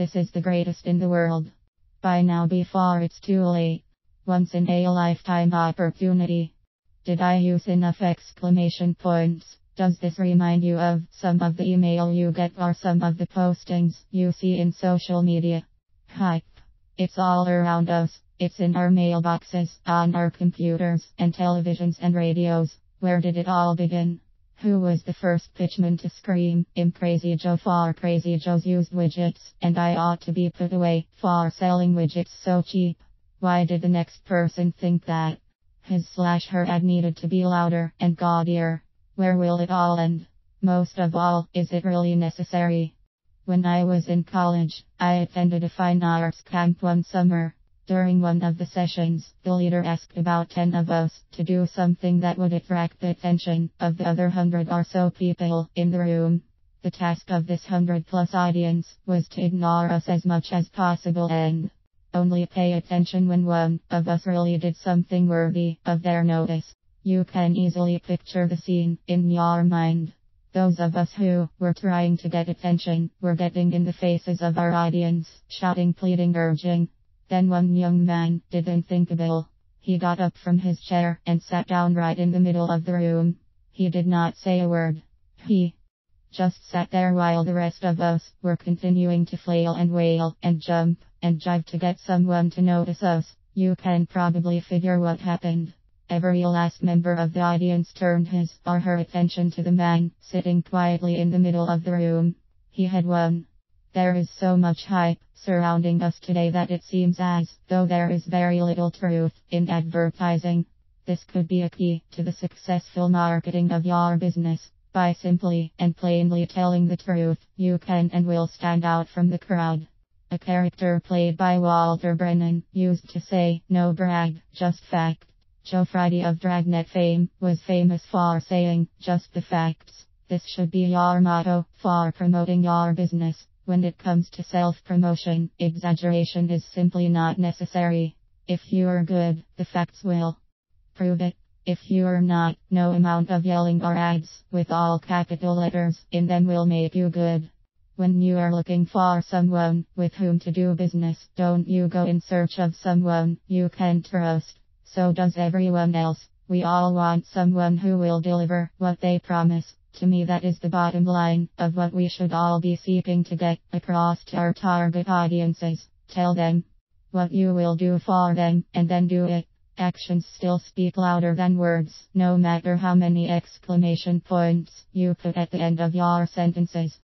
This is the greatest in the world. Buy now before it's too late. Once in a lifetime opportunity. Did I use enough exclamation points? Does this remind you of some of the email you get or some of the postings you see in social media? Hype. It's all around us. It's in our mailboxes, on our computers, and televisions and radios. Where did it all begin? Who was the first pitchman to scream, "I'm Crazy Joe for Crazy Joe's used widgets, and I ought to be put away for selling widgets so cheap"? Why did the next person think that? His/her ad needed to be louder and gaudier. Where will it all end? Most of all, is it really necessary? When I was in college, I attended a fine arts camp one summer. During one of the sessions, the leader asked about 10 of us to do something that would attract the attention of the other 100 or so people in the room. The task of this 100+ audience was to ignore us as much as possible and only pay attention when one of us really did something worthy of their notice. You can easily picture the scene in your mind. Those of us who were trying to get attention were getting in the faces of our audience, shouting, pleading, urging. Then one young man did the unthinkable. He got up from his chair and sat down right in the middle of the room. He did not say a word. He just sat there while the rest of us were continuing to flail and wail and jump and jive to get someone to notice us. You can probably figure what happened. Every last member of the audience turned his or her attention to the man sitting quietly in the middle of the room. He had won. There is so much hype surrounding us today that it seems as though there is very little truth in advertising. This could be a key to the successful marketing of your business. By simply and plainly telling the truth, you can and will stand out from the crowd. A character played by Walter Brennan used to say, "No brag, just fact." Joe Friday of Dragnet fame was famous for saying, "Just the facts." This should be your motto for promoting your business. When it comes to self-promotion, exaggeration is simply not necessary. If you're good, the facts will prove it. If you're not, no amount of yelling or ads with all capital letters in them will make you good. When you are looking for someone with whom to do business, don't you go in search of someone you can trust. So does everyone else. We all want someone who will deliver what they promise. To me, that is the bottom line of what we should all be seeking to get across to our target audiences. Tell them what you will do for them, and then do it. Actions still speak louder than words, no matter how many exclamation points you put at the end of your sentences.